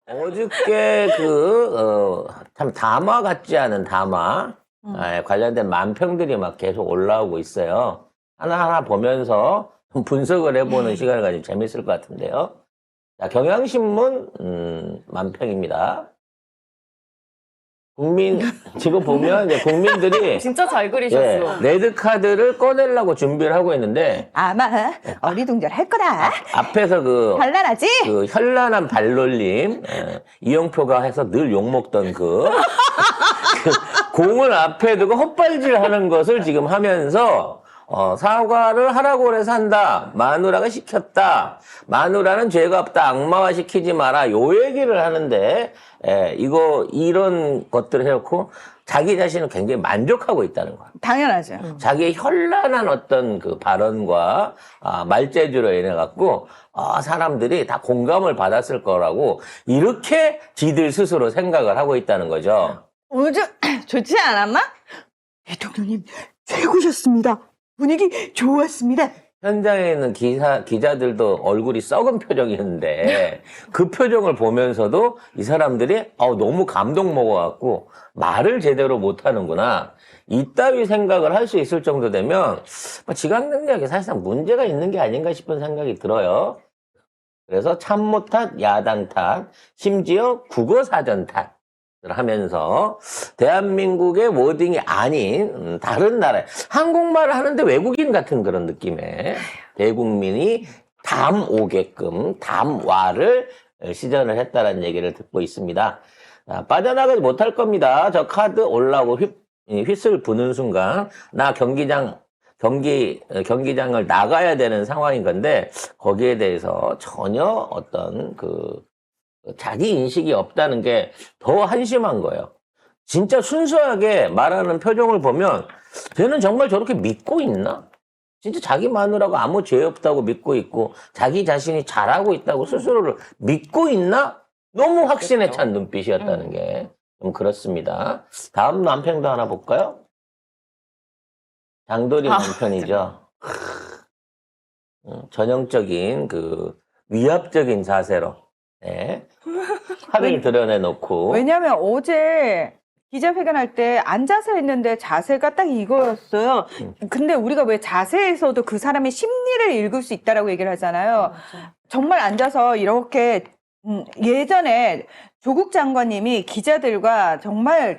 어저께 참 담화 같지 않은 담화 관련된 만평들이 막 계속 올라오고 있어요. 하나하나 보면서 좀 분석을 해보는 시간을 가지면 재밌을 것 같은데요. 자, 경향신문 만평입니다. 지금 보면 이제 국민들이 진짜 잘 그리셨어. 레드카드를 꺼내려고 준비를 하고 있는데 아마 어리둥절할 거다. 앞에서 발랄하지? 그 현란한 발놀림, 이영표가 해서 늘 욕먹던 그 공을 앞에 두고 헛발질 하는 것을 지금 하면서 사과를 하라고 그래서 한다. 마누라가 시켰다. 마누라는 죄가 없다. 악마화 시키지 마라. 요 얘기를 하는데 이런 것들을 해놓고 자기 자신은 굉장히 만족하고 있다는 거예요. 당연하죠. 자기의 현란한 어떤 그 발언과 말재주로 인해 갖고 사람들이 다 공감을 받았을 거라고 이렇게 지들 스스로 생각을 하고 있다는 거죠. 오늘 좀 좋지 않았나? 대통령님 최고셨습니다. 분위기 좋았습니다. 현장에 있는 기자들도 얼굴이 썩은 표정이었는데 그 표정을 보면서도 이 사람들이 너무 감동 먹어갖고 말을 제대로 못하는구나. 이따위 생각을 할 수 있을 정도 되면 지각 능력이 사실상 문제가 있는 게 아닌가 싶은 생각이 들어요. 그래서 참모 탓, 야당 탓, 심지어 국어사전 탓. 하면서 대한민국의 워딩이 아닌 다른 나라에 한국말을 하는데 외국인 같은 그런 느낌의 대국민이 담 오게끔 담와를 시전을 했다는 얘기를 듣고 있습니다. 빠져나가지 못할 겁니다. 저 카드 올라오고 휘슬 부는 순간 나 경기장을 나가야 되는 상황인 건데 거기에 대해서 전혀 어떤 자기 인식이 없다는 게 더 한심한 거예요. 진짜 순수하게 말하는 표정을 보면 쟤는 정말 저렇게 믿고 있나? 진짜 자기 마누라고 아무 죄 없다고 믿고 있고 자기 자신이 잘하고 있다고 스스로를 믿고 있나? 너무 확신에 찬 눈빛이었다는 게 좀 그렇습니다. 다음 남편도 하나 볼까요? 장도리 남편이죠. 전형적인 위압적인 자세로 팔을 드러내놓고. 왜냐면 어제 기자회견할 때 앉아서 했는데 자세가 딱 이거였어요. 근데 우리가 왜 자세에서도 그 사람의 심리를 읽을 수 있다라고 얘기를 하잖아요. 정말 앉아서 이렇게 예전에 조국 장관님이 기자들과 정말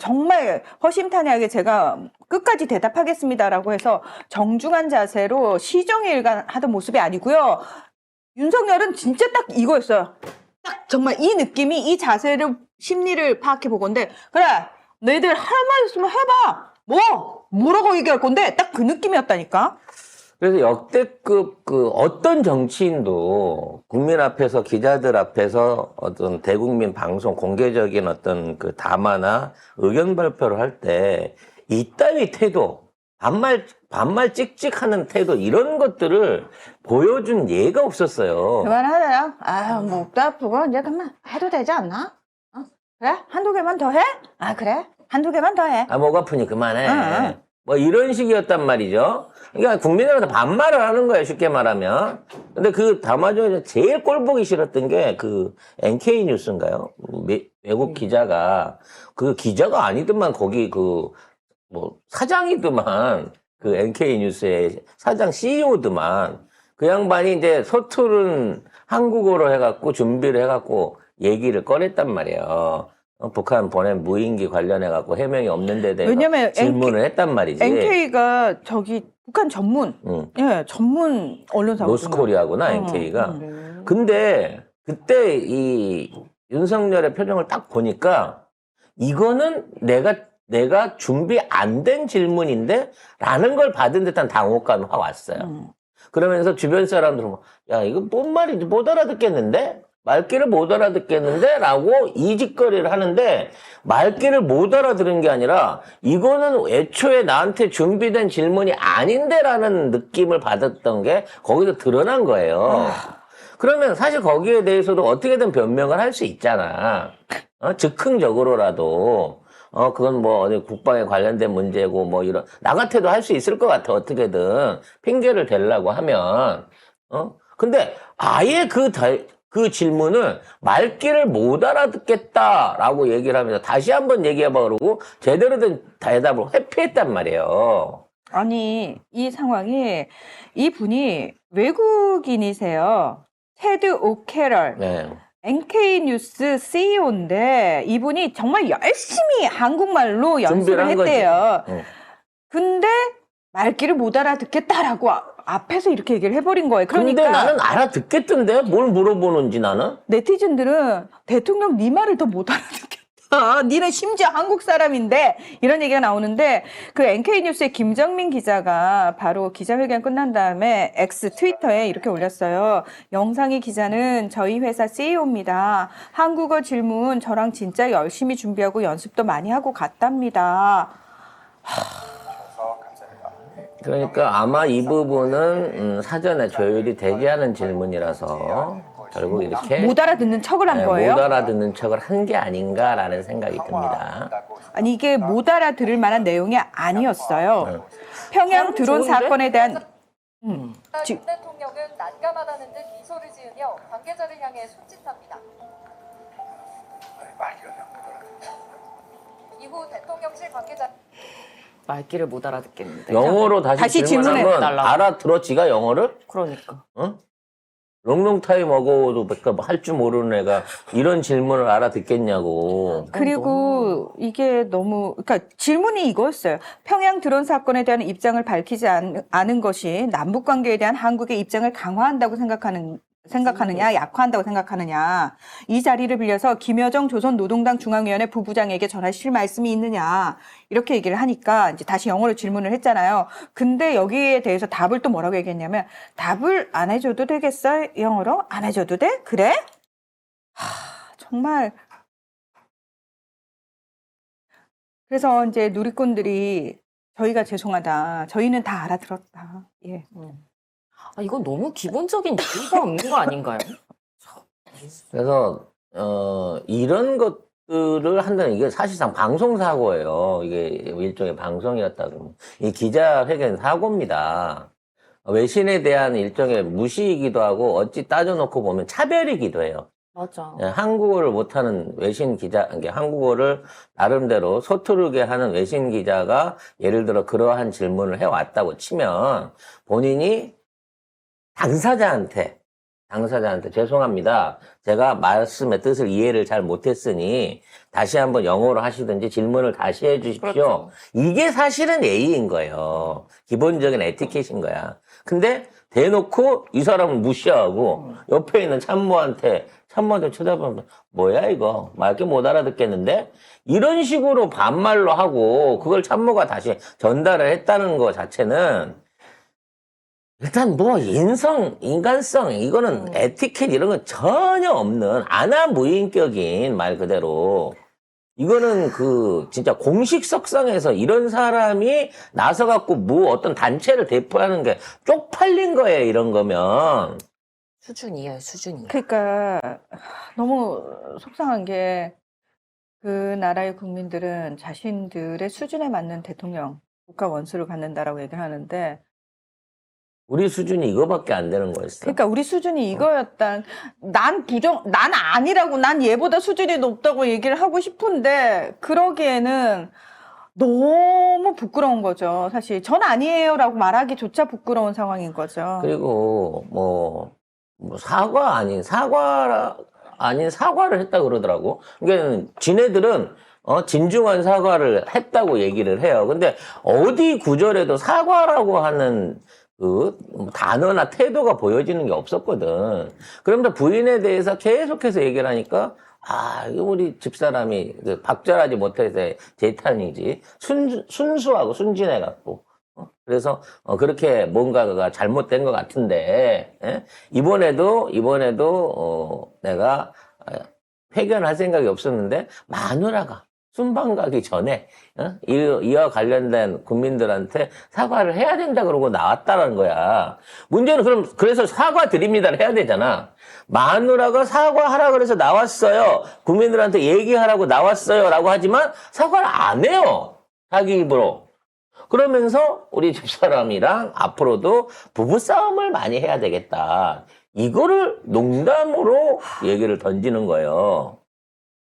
허심탄회하게 제가 끝까지 대답하겠습니다라고 해서 정중한 자세로 시정일관 하던 모습이 아니고요. 윤석열은 진짜 딱 이거였어요. 딱 정말 이 느낌이 이 자세를 심리를 파악해 보건데 그래 너희들 할 말 있으면 해봐 뭐라고 얘기할 건데 딱 그 느낌이었다니까. 그래서 역대급 어떤 정치인도 국민 앞에서 기자들 앞에서 어떤 대국민 방송 공개적인 어떤 담화나 의견 발표를 할 때 이따위 태도 반말 찍찍하는 태도 이런 것들을 보여준 예가 없었어요. 그만하자요. 아유 목도 아프고 이제 그만 해도 되지 않나? 그래? 한두 개만 더 해? 그래? 한두 개만 더 해. 목 아프니 그만해. 뭐 이런 식이었단 말이죠. 그러니까 국민들한테 반말을 하는 거예요, 쉽게 말하면. 근데 그 담화 중에서 제일 꼴 보기 싫었던 게 NK 뉴스인가요? 외국 기자가 기자가 아니더만 거기 사장이더만 NK 뉴스의 사장 CEO더만 그 양반이 이제 서투른 한국어로 해갖고 준비를 해갖고 얘기를 꺼냈단 말이에요. 북한 보낸 무인기 관련해갖고 해명이 없는 데 대해서 질문을 했단 말이지. NK가 북한 전문, 전문 언론사거든요. 노스코리아구나, NK가. 근데 그때 이 윤석열의 표정을 딱 보니까 이거는 내가 준비 안 된 질문인데? 라는 걸 받은 듯한 당혹감이 확 왔어요. 그러면서 주변 사람들은 야, 이거 뭔 말인지 못 알아듣겠는데? 말귀를 못 알아듣겠는데? 라고 이직거리를 하는데 말귀를 못 알아들은 게 아니라 이거는 애초에 나한테 준비된 질문이 아닌데? 라는 느낌을 받았던 게 거기서 드러난 거예요. 그러면 사실 거기에 대해서도 어떻게든 변명을 할 수 있잖아. 즉흥적으로라도. 그건 어디 국방에 관련된 문제고 나 같아도 할 수 있을 것 같아, 어떻게든. 핑계를 대려고 하면. 근데 아예 그 질문을 말귀를 못 알아듣겠다라고 얘기를 하면서 다시 한번 얘기해봐 그러고 제대로 된 대답을 회피했단 말이에요. 아니, 이 상황이 이분이 외국인이세요. 테드 오캐럴. 네. NK뉴스 CEO인데 이분이 정말 열심히 한국말로 연습을 준비를 한 거지. 했대요. 응. 근데 말귀를 못 알아듣겠다라고 앞에서 이렇게 얘기를 해버린 거예요. 그러니까 근데 나는 알아듣겠던데 뭘 물어보는지 나는. 네티즌들은 대통령 네 말을 더 못 알아듣겠다. 니는 심지어 한국 사람인데 이런 얘기가 나오는데 그 NK뉴스의 김정민 기자가 바로 기자회견 끝난 다음에 X 트위터에 이렇게 올렸어요. 영상의 기자는 저희 회사 CEO입니다. 한국어 질문 저랑 진짜 열심히 준비하고 연습도 많이 하고 갔답니다. 그러니까 아마 이 부분은 사전에 조율이 되게 하는 질문이라서 결국 이렇게 못 알아듣는 척을 한 거예요? 못 알아듣는 척을 한 게 아닌가라는 생각이 듭니다. 아니 이게 못 알아들을 만한 내용이 아니었어요. 평양 드론 좋은데? 사건에 대한 윤 대통령은 난감하다는 듯 미소를 지으며 관계자를 향해 손짓합니다. 이후 대통령실 관계자 말귀를 못 알아듣겠는데. 영어로 다시 질문하면 질문해달라고. 알아들어 지가 영어를? 그러니까. 응? 롱롱타임 어고도 할 줄 모르는 애가 이런 질문을 알아듣겠냐고. 그리고 이게 너무, 그러니까 질문이 이거였어요. 평양 드론 사건에 대한 입장을 밝히지 않은 것이 남북 관계에 대한 한국의 입장을 강화한다고 생각하느냐, 약화한다고 생각하느냐. 이 자리를 빌려서 김여정 조선노동당 중앙위원회 부부장에게 전하실 말씀이 있느냐. 이렇게 얘기를 하니까 이제 다시 영어로 질문을 했잖아요. 근데 여기에 대해서 답을 또 뭐라고 얘기했냐면 답을 안 해줘도 되겠어? 영어로? 안 해줘도 돼? 그래? 정말. 그래서 이제 누리꾼들이 저희가 죄송하다. 저희는 다 알아들었다. 예. 아, 이건 너무 기본적인 예의가 없는 거 아닌가요? 그래서 이런 것들을 한다는 이게 사실상 방송 사고예요. 이게 일종의 방송이었다고. 이 기자회견 사고입니다. 외신에 대한 일종의 무시이기도 하고 어찌 따져놓고 보면 차별이기도 해요. 맞아. 예, 한국어를 못하는 외신 기자, 이게 한국어를 나름대로 서투르게 하는 외신 기자가 예를 들어 그러한 질문을 해왔다고 치면 본인이 당사자한테 죄송합니다. 제가 말씀의 뜻을 이해를 잘 못했으니 다시 한번 영어로 하시든지 질문을 다시 해주십시오. 그렇죠. 이게 사실은 예의인 거예요. 기본적인 에티켓인 거야. 근데 대놓고 이 사람을 무시하고 옆에 있는 참모한테 쳐다보면 뭐야 이거 말게 못 알아듣겠는데 이런 식으로 반말로 하고 그걸 참모가 다시 전달을 했다는 거 자체는 일단 뭐 인간성 이거는 에티켓 이런 건 전혀 없는 아나무인격인 말 그대로 이거는 진짜 공식 석상에서 이런 사람이 나서갖고 어떤 단체를 대표하는 게 쪽팔린 거예요 이런 거면. 수준이에요, 수준이. 그러니까 너무 속상한 게 그 나라의 국민들은 자신들의 수준에 맞는 대통령, 국가 원수를 갖는다라고 얘기를 하는데 우리 수준이 이거밖에 안 되는 거였어. 그러니까 우리 수준이 이거였다. 난 아니라고 난 얘보다 수준이 높다고 얘기를 하고 싶은데 그러기에는 너무 부끄러운 거죠. 사실 전 아니에요라고 말하기조차 부끄러운 상황인 거죠. 그리고 사과 아닌 사과를 했다 그러더라고. 그러니까 지네들은 진중한 사과를 했다고 얘기를 해요. 근데 어디 구절에도 사과라고 하는 단어나 태도가 보여지는 게 없었거든. 그러면서 부인에 대해서 계속해서 얘기를 하니까 이거 우리 집사람이 박절하지 못해서 제탄이지 순수하고 순진해갖고 그래서 그렇게 뭔가가 잘못된 것 같은데 이번에도 내가 회견할 생각이 없었는데 마누라가 순방 가기 전에 이와 관련된 국민들한테 사과를 해야 된다 그러고 나왔다는 거야. 문제는 그래서 사과드립니다를 해야 되잖아. 마누라가 사과하라 그래서 나왔어요. 국민들한테 얘기하라고 나왔어요. 라고 하지만 사과를 안 해요. 자기 입으로. 그러면서 우리 집사람이랑 앞으로도 부부싸움을 많이 해야 되겠다. 이거를 농담으로 얘기를 던지는 거예요.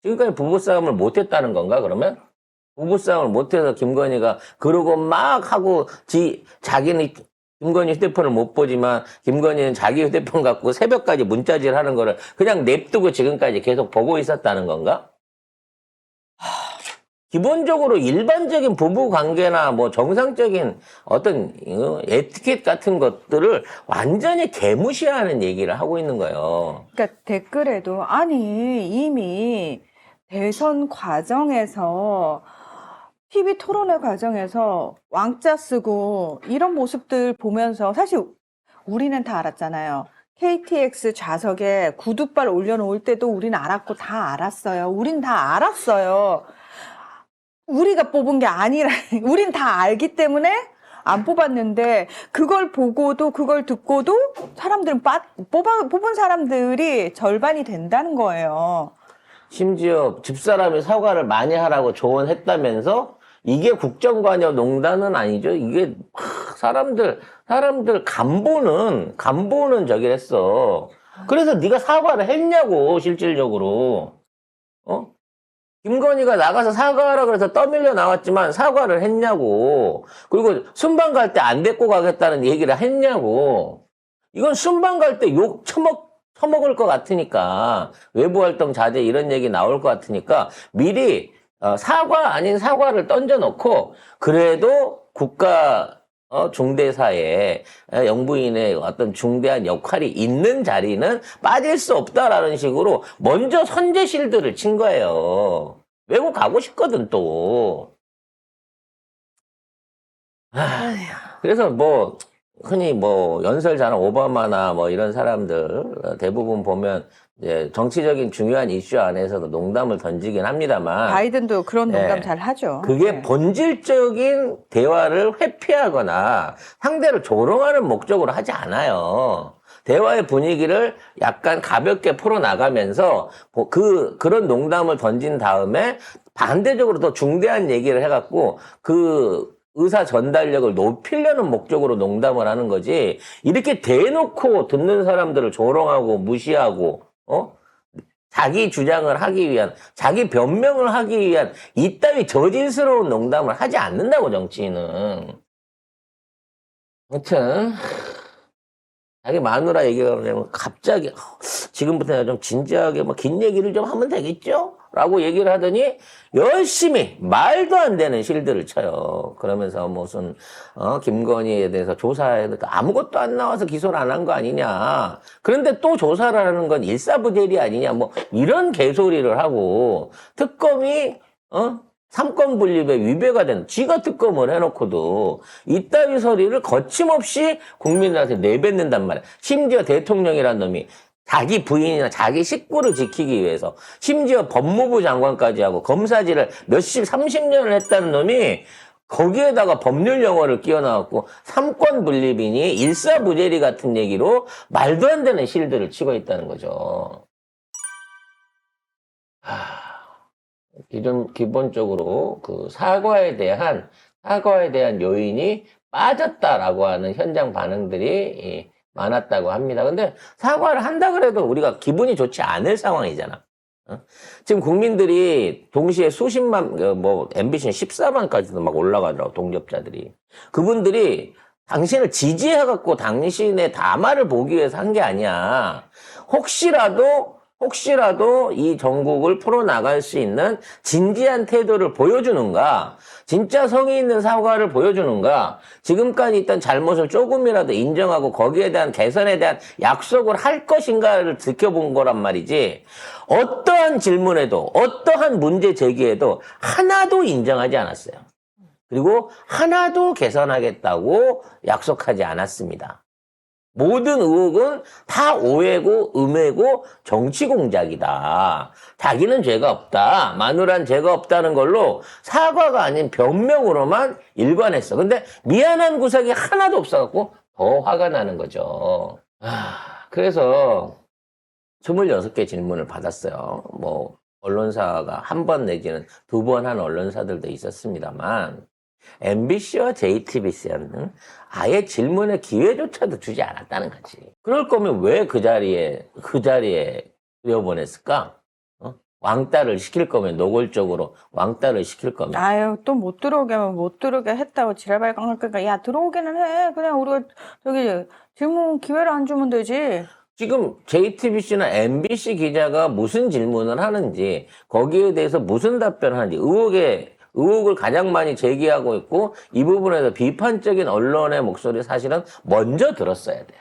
지금까지 부부싸움을 못했다는 건가, 그러면? 부부싸움을 못해서 김건희가 그러고 막 하고 자기는 김건희 휴대폰을 못 보지만 김건희는 자기 휴대폰 갖고 새벽까지 문자질 하는 거를 그냥 냅두고 지금까지 계속 보고 있었다는 건가? 기본적으로 일반적인 부부 관계나 뭐 정상적인 어떤 에티켓 같은 것들을 완전히 개무시하는 얘기를 하고 있는 거예요. 그러니까 댓글에도 아니 이미 대선 과정에서 TV 토론회 과정에서 왕자 쓰고 이런 모습들 보면서 사실 우리는 다 알았잖아요. KTX 좌석에 구두발 올려놓을 때도 우린 알았고 다 알았어요. 우린 다 알았어요. 우리가 뽑은 게 아니라 우린 다 알기 때문에 안 뽑았는데 그걸 보고도 그걸 듣고도 사람들은 뽑은 사람들이 절반이 된다는 거예요. 심지어 집사람이 사과를 많이 하라고 조언했다면서 이게 국정관여 농단은 아니죠. 이게 사람들 간보는 저기를 했어. 그래서 네가 사과를 했냐고 실질적으로. 김건희가 나가서 사과하라 그래서 떠밀려 나왔지만 사과를 했냐고. 그리고 순방 갈 때 안 데리고 가겠다는 얘기를 했냐고. 이건 순방 갈 때 욕 처먹을 것 같으니까 외부 활동 자제 이런 얘기 나올 것 같으니까 미리 사과 아닌 사과를 던져놓고 그래도 국가 중대사에 영부인의 어떤 중대한 역할이 있는 자리는 빠질 수 없다라는 식으로 먼저 선제 실드를 친 거예요. 외국 가고 싶거든 또. 그래서 뭐 흔히 뭐 연설 잘한 오바마나 뭐 이런 사람들 대부분 보면 이제 정치적인 중요한 이슈 안에서도 농담을 던지긴 합니다만 바이든도 그런 농담 네. 잘 하죠. 그게 네. 본질적인 대화를 회피하거나 상대를 조롱하는 목적으로 하지 않아요. 대화의 분위기를 약간 가볍게 풀어나가면서 그런 농담을 던진 다음에 반대적으로 더 중대한 얘기를 해갖고 그 의사 전달력을 높이려는 목적으로 농담을 하는 거지. 이렇게 대놓고 듣는 사람들을 조롱하고 무시하고 자기 주장을 하기 위한, 자기 변명을 하기 위한 이따위 저질스러운 농담을 하지 않는다고, 정치인은. 아무튼 자기 마누라 얘기가 그러면 갑자기 지금부터 내가 좀 진지하게 뭐 긴 얘기를 좀 하면 되겠죠? 라고 얘기를 하더니 열심히 말도 안 되는 실드를 쳐요. 그러면서 무슨 김건희에 대해서 조사해도 아무것도 안 나와서 기소를 안 한 거 아니냐. 그런데 또 조사를 하는 건 일사부재리 아니냐. 뭐 이런 개소리를 하고 특검이 삼권 분립에 위배가 된 쥐가 특검을 해놓고도 이따위 소리를 거침없이 국민들한테 내뱉는단 말이야. 심지어 대통령이란 놈이 자기 부인이나 자기 식구를 지키기 위해서 심지어 법무부 장관까지 하고 검사질을 30년을 했다는 놈이 거기에다가 법률 용어를 끼워 나왔고 삼권 분립이니 일사부재리 같은 얘기로 말도 안 되는 실드를 치고 있다는 거죠. 기본적으로 그 사과에 대한 요인이 빠졌다라고 하는 현장 반응들이 많았다고 합니다. 근데 사과를 한다 그래도 우리가 기분이 좋지 않을 상황이잖아. 지금 국민들이 동시에 수십만, MBC는 14만까지도 막 올라가더라고, 동접자들이. 그분들이 당신을 지지해갖고 당신의 담화를 보기 위해서 한 게 아니야. 혹시라도 이 전국을 풀어나갈 수 있는 진지한 태도를 보여주는가, 진짜 성의 있는 사과를 보여주는가, 지금까지 있던 잘못을 조금이라도 인정하고 거기에 대한 개선에 대한 약속을 할 것인가를 지켜본 거란 말이지. 어떠한 질문에도 어떠한 문제 제기에도 하나도 인정하지 않았어요. 그리고 하나도 개선하겠다고 약속하지 않았습니다. 모든 의혹은 다 오해고 음해고 정치 공작이다. 자기는 죄가 없다. 마누라는 죄가 없다는 걸로 사과가 아닌 변명으로만 일관했어. 근데 미안한 구석이 하나도 없어갖고 더 화가 나는 거죠. 그래서 26개 질문을 받았어요. 뭐 언론사가 한 번 내지는 2번 한 언론사들도 있었습니다만 MBC와 JTBC는 아예 질문의 기회조차도 주지 않았다는 거지. 그럴 거면 왜 그 자리에 들여보냈을까? 어? 왕따를 시킬 거면, 노골적으로 왕따를 시킬 거면. 아유, 또 못 들어오게 하면 못 들어오게 했다고 지랄발광 할까? 야, 들어오기는 해. 그냥 우리가 저기 질문 기회를 안 주면 되지. 지금 JTBC나 MBC 기자가 무슨 질문을 하는지, 거기에 대해서 무슨 답변을 하는지, 의혹을 가장 많이 제기하고 있고, 이 부분에서 비판적인 언론의 목소리 사실은 먼저 들었어야 돼요.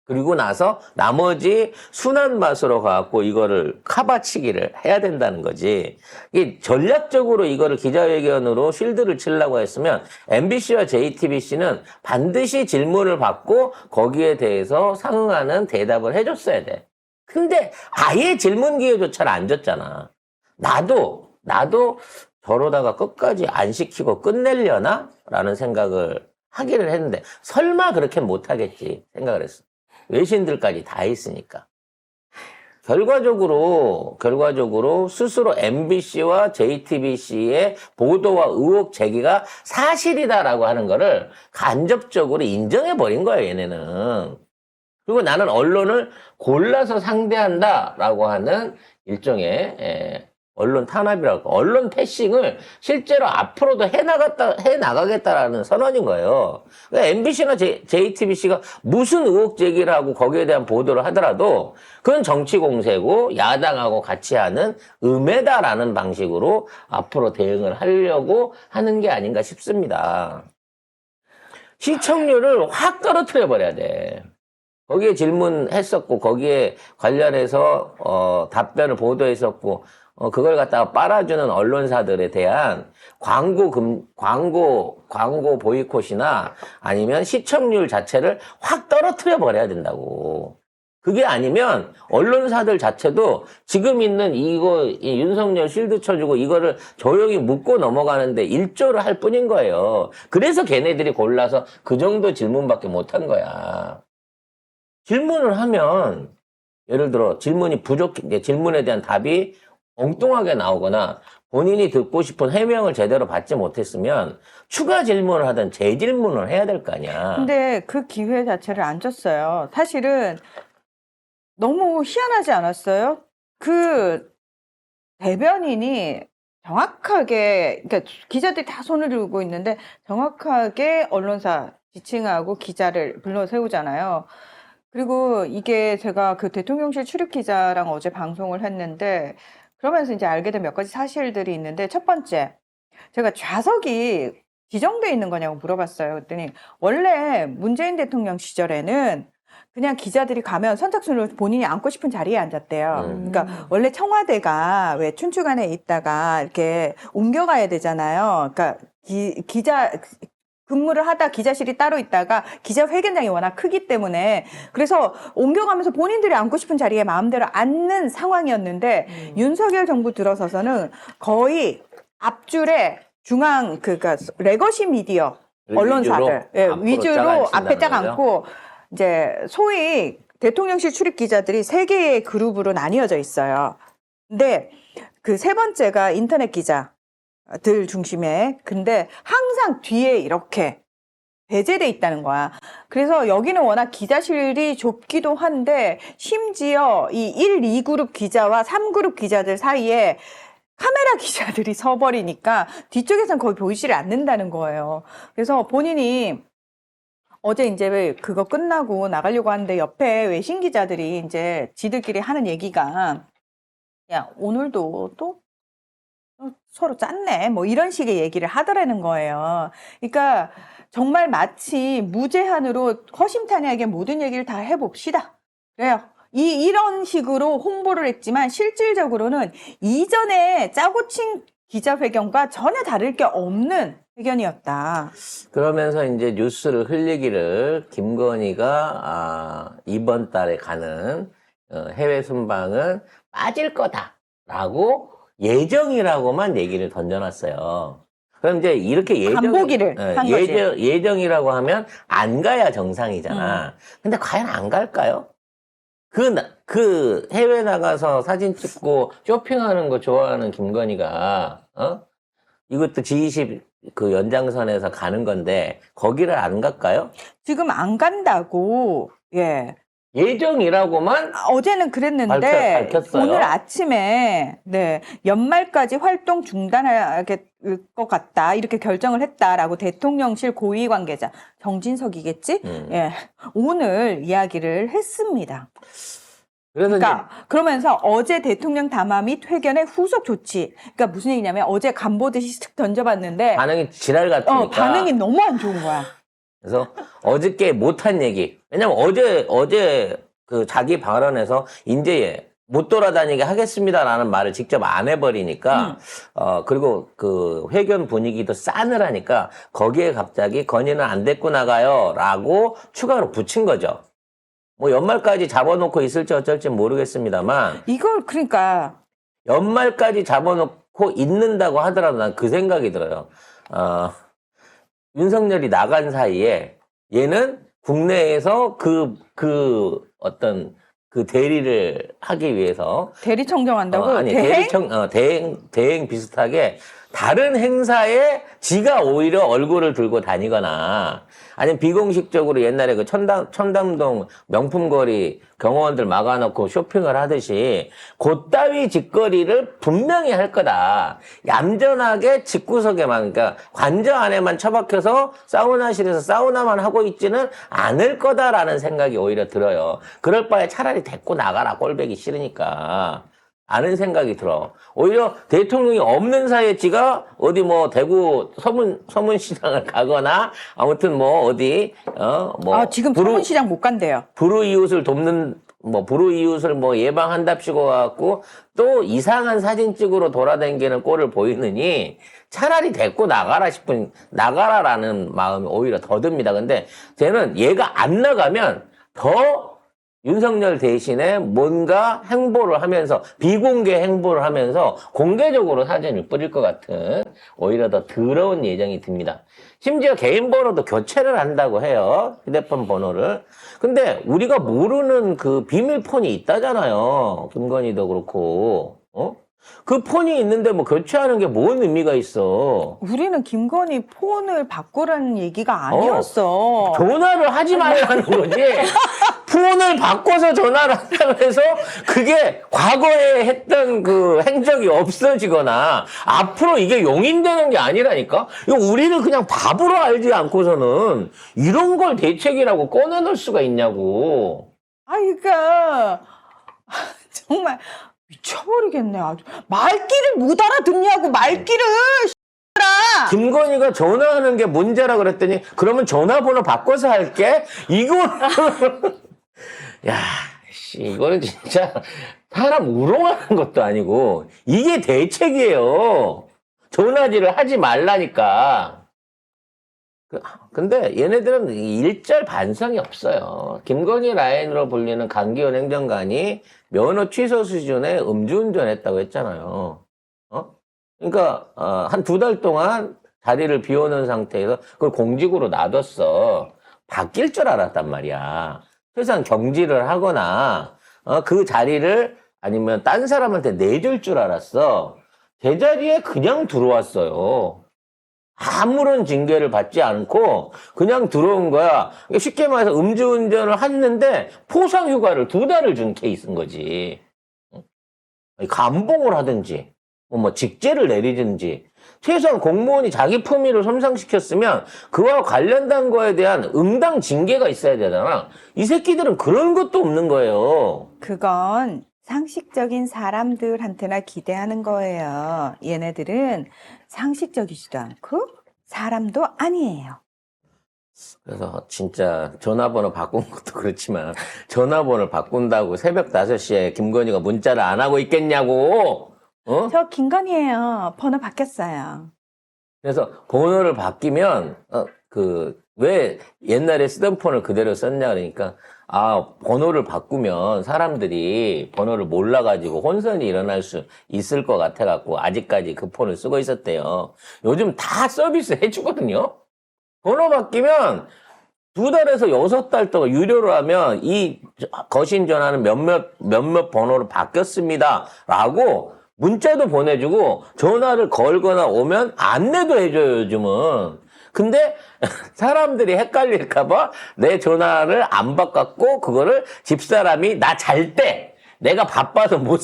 그리고 나서 나머지 순한 맛으로 가갖고 이거를 카바치기를 해야 된다는 거지. 이 전략적으로 이거를 기자회견으로 쉴드를 치려고 했으면 MBC와 JTBC는 반드시 질문을 받고 거기에 대해서 상응하는 대답을 해줬어야 돼. 근데 아예 질문 기회조차 안 줬잖아. 나도 저러다가 끝까지 안 시키고 끝내려나? 라는 생각을 하기를 했는데 설마 그렇게 못하겠지 생각을 했어. 외신들까지 다 있으니까. 결과적으로 스스로 MBC와 JTBC의 보도와 의혹 제기가 사실이다라고 하는 거를 간접적으로 인정해버린 거예요, 얘네는. 그리고 나는 언론을 골라서 상대한다라고 하는 일종의 언론 탄압이라고, 언론 패싱을 실제로 앞으로도 해나가겠다라는 선언인 거예요. 그러니까 MBC나 JTBC가 무슨 의혹 제기를 하고 거기에 대한 보도를 하더라도 그건 정치 공세고 야당하고 같이 하는 음해다라는 방식으로 앞으로 대응을 하려고 하는 게 아닌가 싶습니다. 시청률을 확 떨어뜨려 버려야 돼. 거기에 질문했었고, 거기에 관련해서, 답변을 보도했었고, 그걸 갖다가 빨아주는 언론사들에 대한 광고 보이콧이나 아니면 시청률 자체를 확 떨어뜨려 버려야 된다고. 그게 아니면 언론사들 자체도 지금 있는 이 윤석열 실드 쳐주고 이거를 조용히 묻고 넘어가는데 일조를 할 뿐인 거예요. 그래서 걔네들이 골라서 그 정도 질문밖에 못한 거야. 질문을 하면, 예를 들어 질문에 대한 답이 엉뚱하게 나오거나 본인이 듣고 싶은 해명을 제대로 받지 못했으면 추가 질문을 하든 재질문을 해야 될 거 아니야. 근데 그 기회 자체를 안 줬어요. 사실은 너무 희한하지 않았어요? 그 대변인이 정확하게, 그러니까 기자들이 다 손을 들고 있는데 정확하게 언론사 지칭하고 기자를 불러 세우잖아요. 그리고 이게 제가 그 대통령실 출입 기자랑 어제 방송을 했는데 그러면서 이제 알게 된 몇 가지 사실들이 있는데, 첫 번째, 제가 좌석이 지정돼 있는 거냐고 물어봤어요. 그랬더니 원래 문재인 대통령 시절에는 그냥 기자들이 가면 선착순으로 본인이 앉고 싶은 자리에 앉았대요. 그러니까 원래 청와대가 왜 춘추관에 있다가 이렇게 옮겨가야 되잖아요. 그러니까 기자 근무를 하다 기자실이 따로 있다가 기자회견장이 워낙 크기 때문에 그래서 옮겨가면서 본인들이 앉고 싶은 자리에 마음대로 앉는 상황이었는데 윤석열 정부 들어서서는 거의 앞줄에 그러니까 레거시 미디어 언론사들 위주로 앞에 딱 앉고, 이제 소위 대통령실 출입 기자들이 3개의 그룹으로 나뉘어져 있어요. 근데 그 세 번째가 인터넷 기자들 중심에, 근데 항상 뒤에 이렇게 배제돼 있다는 거야. 그래서 여기는 워낙 기자실이 좁기도 한데 심지어 이 1, 2그룹 기자와 3그룹 기자들 사이에 카메라 기자들이 서버리니까 뒤쪽에선 거의 보이질 않는다는 거예요. 그래서 본인이 어제 이제 그거 끝나고 나가려고 하는데 옆에 외신 기자들이 이제 지들끼리 하는 얘기가, 야, 오늘도 또 서로 짰네, 뭐 이런 식의 얘기를 하더라는 거예요. 그러니까 정말 마치 무제한으로 허심탄회하게 모든 얘기를 다 해봅시다. 그래요. 이런 식으로 홍보를 했지만 실질적으로는 이전에 짜고 친 기자회견과 전혀 다를 게 없는 회견이었다. 그러면서 이제 뉴스를 흘리기를 김건희가 이번 달에 가는 해외 순방은 빠질 거다라고 예정이라고만 얘기를 던져놨어요. 그럼 이제 이렇게 간보기를 한 거지. 예정이라고 하면 안 가야 정상이잖아. 근데 과연 안 갈까요? 그 해외 나가서 사진 찍고 쇼핑하는 거 좋아하는 김건희가 이것도 G20 그 연장선에서 가는 건데 거기를 안 갈까요? 지금 안 간다고, 예. 예정이라고만 어제는 그랬는데 밝혔어요. 오늘 아침에 네, 연말까지 활동 중단할 것 같다 이렇게 결정을 했다라고 대통령실 고위 관계자 정진석이겠지? 예, 오늘 이야기를 했습니다. 그래서 그러니까 그러면서 어제 대통령 담화 및 회견의 후속 조치. 그러니까 무슨 얘기냐면 어제 간보듯이 슥 던져봤는데 반응이 지랄 같으니까. 반응이 너무 안 좋은 거야. 그래서 어저께 못한 얘기. 왜냐면 어제 그 자기 발언에서 이제 못 돌아다니게 하겠습니다라는 말을 직접 안 해버리니까 그리고 그 회견 분위기도 싸늘하니까 거기에 갑자기 건의는 안 됐고 나가요라고 추가로 붙인 거죠. 뭐 연말까지 잡아놓고 있을지 어쩔지 모르겠습니다만 이걸 그러니까 연말까지 잡아놓고 있는다고 하더라도 난 그 생각이 들어요. 윤석열이 나간 사이에 얘는 국내에서 어떤 그 대리를 하기 위해서 대리 청정한다고 아니 대행 비슷하게 다른 행사에 지가 오히려 얼굴을 들고 다니거나 아니면 비공식적으로 옛날에 그 청담동 명품거리 경호원들 막아놓고 쇼핑을 하듯이 그따위 짓거리를 분명히 할 거다. 얌전하게 집구석에만 그러니까 관저 안에만 처박혀서 사우나실에서 사우나만 하고 있지는 않을 거다라는 생각이 오히려 들어요. 그럴 바에 차라리 데리고 나가라. 꼴배기 싫으니까. 아는 생각이 들어. 오히려 대통령이 없는 사이에 지가 어디 뭐 대구 서문시장을 가거나 아무튼 뭐 어디 지금 서문시장 못 간대요. 불우이웃을 돕는 불우이웃을 예방한답시고 갖고 또 이상한 사진 찍으러 돌아다니는 꼴을 보이느니 차라리 데리고 나가라라는 마음이 오히려 더 듭니다. 근데 쟤는 얘가 안 나가면 더 윤석열 대신에 뭔가 행보를 하면서 비공개 행보를 하면서 공개적으로 사진을 뿌릴 것 같은 오히려 더 더러운 예정이 듭니다. 심지어 개인 번호도 교체를 한다고 해요. 휴대폰 번호를. 근데 우리가 모르는 그 비밀폰이 있다잖아요. 김건희도 그렇고. 그 폰이 있는데 뭐 교체하는 게 뭔 의미가 있어. 우리는 김건희 폰을 바꾸라는 얘기가 아니었어. 전화를 하지 말라는 거지. 폰을 바꿔서 전화를 한다고 해서 그게 과거에 했던 그 행적이 없어지거나 앞으로 이게 용인되는 게 아니라니까. 이거 우리는 그냥 바보로 알지 않고서는 이런 걸 대책이라고 꺼내놓을 수가 있냐고. 그러니까 정말 미쳐버리겠네. 아주 말귀를 못 알아듣냐고 말귀를. 김건희가 전화하는 게 문제라 그랬더니 그러면 전화번호 바꿔서 할게. 야, 이거는 진짜 사람 우롱하는 것도 아니고 이게 대책이에요. 전화질을 하지 말라니까. 근데 얘네들은 일절 반성이 없어요. 김건희 라인으로 불리는 강기현 행정관이 면허 취소 수준의 음주운전했다고 했잖아요. 그러니까 한 2달 동안 자리를 비워놓은 상태에서 그걸 공직으로 놔뒀어. 바뀔 줄 알았단 말이야. 최소한 경질을 하거나 그 자리를 아니면 딴 사람한테 내줄 줄 알았어. 제자리에 그냥 들어왔어요. 아무런 징계를 받지 않고 그냥 들어온 거야. 쉽게 말해서 음주운전을 했는데 포상휴가를 2달을 준 케이스인 거지. 감봉을 하든지 뭐 직제를 내리든지 최소한 공무원이 자기 품위를 손상시켰으면 그와 관련된 거에 대한 응당 징계가 있어야 되잖아. 이 새끼들은 그런 것도 없는 거예요. 그건 상식적인 사람들한테나 기대하는 거예요. 얘네들은 상식적이지도 않고 사람도 아니에요. 그래서 진짜 전화번호 바꾼 것도 그렇지만 전화번호를 바꾼다고 새벽 5시에 김건희가 문자를 안 하고 있겠냐고. 저 김건희예요. 번호 바뀌었어요. 그래서 번호를 바뀌면 왜 옛날에 쓰던 폰을 그대로 썼냐 그러니까 번호를 바꾸면 사람들이 번호를 몰라가지고 혼선이 일어날 수 있을 것 같아갖고 아직까지 그 폰을 쓰고 있었대요. 요즘 다 서비스 해주거든요. 번호 바뀌면 2달에서 6달 동안 유료로 하면 이 거신 전화는 몇몇 번호로 바뀌었습니다. 라고 문자도 보내주고 전화를 걸거나 오면 안내도 해줘요, 요즘은. 근데 사람들이 헷갈릴까봐 내 전화를 안 바꿨고 그거를 집사람이 나 잘 때 내가 바빠서 못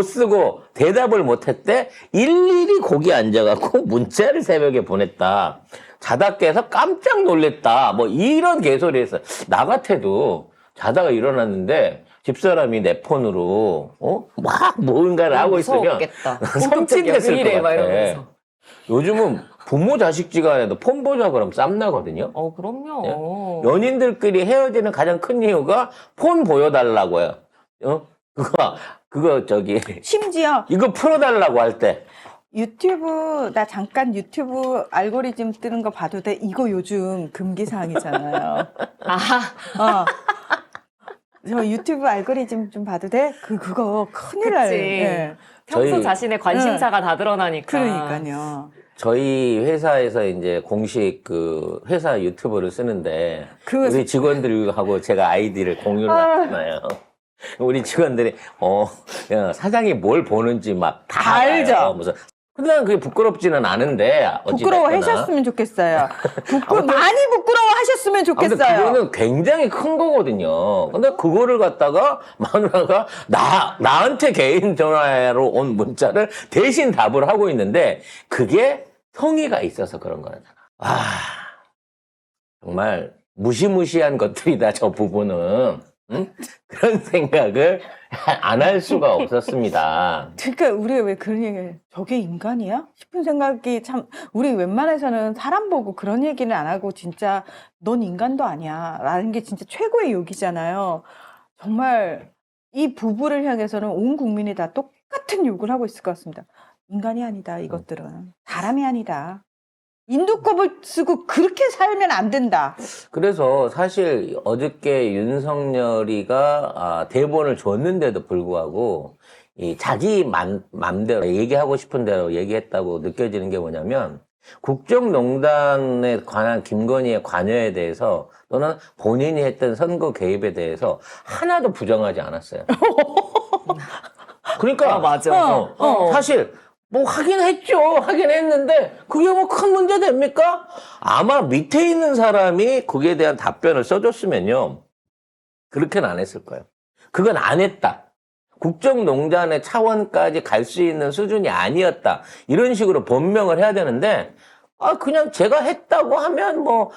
쓰고 대답을 못 했대. 일일이 거기 앉아갖고 문자를 새벽에 보냈다. 자다 깨서 깜짝 놀랬다. 뭐 이런 개소리 했어. 나 같아도 자다가 일어났는데 집사람이 내 폰으로 막 뭔가를 하고 있으면 무서웠겠다. 섬찟했을 왜 이래? 것 막 같아. 이러면서. 요즘은 부모 자식지간에도 폰 보자 그러면 쌈나거든요. 그럼요. 연인들끼리 헤어지는 가장 큰 이유가 폰 보여달라고요. 그거 심지어 이거 풀어달라고 할 때. 유튜브 나 잠깐 유튜브 알고리즘 뜨는 거 봐도 돼? 이거 요즘 금기 사항이잖아요. 아하. 저 유튜브 알고리즘 좀 봐도 돼? 그거 큰일 나요. 그치. 예. 평소 저희- 자신의 관심사가 다 드러나니까. 그러니까요. 저희 회사에서 이제 공식 그 회사 유튜브를 쓰는데 우리 직원들하고 제가 아이디를 공유를 하잖아요. 우리 직원들이 야, 사장이 뭘 보는지 막 다 알죠. 무슨 근데 난 그게 부끄럽지는 않은데 부끄러워 하셨으면 좋겠어요. 많이 부끄러워 하셨으면 아무튼 좋겠어요. 그거는 굉장히 큰 거거든요. 근데 그거를 갖다가 마누라가 나한테 개인 전화로 온 문자를 대신 답을 하고 있는데 그게 성의가 있어서 그런 거잖아. 정말 무시무시한 것들이다, 저 부분은. 응? 그런 생각을 안 할 수가 없었습니다. 그러니까 우리가 왜 그런 얘기를 저게 인간이야? 싶은 생각이 참 우리 웬만해서는 사람 보고 그런 얘기는 안 하고 진짜 넌 인간도 아니야 라는 게 진짜 최고의 욕이잖아요. 정말 이 부부를 향해서는 온 국민이 다 똑같은 욕을 하고 있을 것 같습니다. 인간이 아니다 이것들은. 사람이 아니다. 인두껍을 쓰고 그렇게 살면 안 된다. 그래서 사실 어저께 윤석열이가 대본을 줬는데도 불구하고 이 자기 맘대로 얘기하고 싶은 대로 얘기했다고 느껴지는 게 뭐냐면 국정농단에 관한 김건희의 관여에 대해서 또는 본인이 했던 선거 개입에 대해서 하나도 부정하지 않았어요. 그러니까 맞아. 사실 뭐 하긴 했는데 그게 뭐 큰 문제 됩니까? 아마 밑에 있는 사람이 거기에 대한 답변을 써줬으면요 그렇게는 안 했을 거예요. 그건 안 했다. 국정농단의 차원까지 갈 수 있는 수준이 아니었다. 이런 식으로 변명을 해야 되는데 그냥 제가 했다고 하면 뭐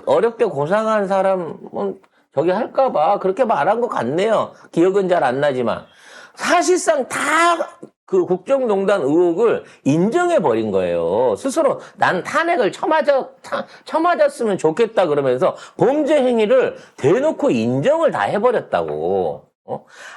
어렵게 고상한 사람은 저기 할까봐 그렇게 말한 것 같네요. 기억은 잘 안 나지만 사실상 다 그 국정농단 의혹을 인정해버린 거예요. 스스로 난 탄핵을 처맞았으면 좋겠다 그러면서 범죄 행위를 대놓고 인정을 다 해버렸다고.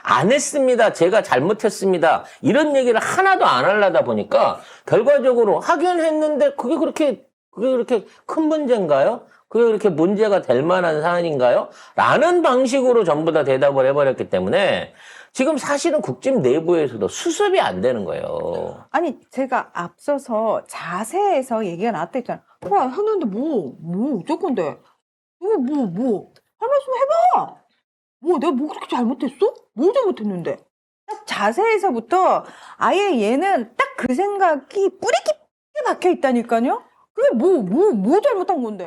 안 했습니다. 제가 잘못했습니다. 이런 얘기를 하나도 안 하려다 보니까 결과적으로 하긴 했는데 그게 그렇게 큰 문제인가요? 그게 그렇게 문제가 될 만한 사안인가요? 라는 방식으로 전부 다 대답을 해버렸기 때문에 지금 사실은 국짐 내부에서도 수습이 안 되는 거예요. 아니 제가 앞서서 자세에서 얘기가 나왔다 했잖아. 와 했는데 뭐 어쩔 건데? 할 말씀 해봐. 내가 뭐 그렇게 잘못했어? 뭘 잘못했는데? 딱 자세에서부터 아예 얘는 딱 그 생각이 뿌리 깊게 박혀 있다니까요. 그게 뭐 잘못한 건데?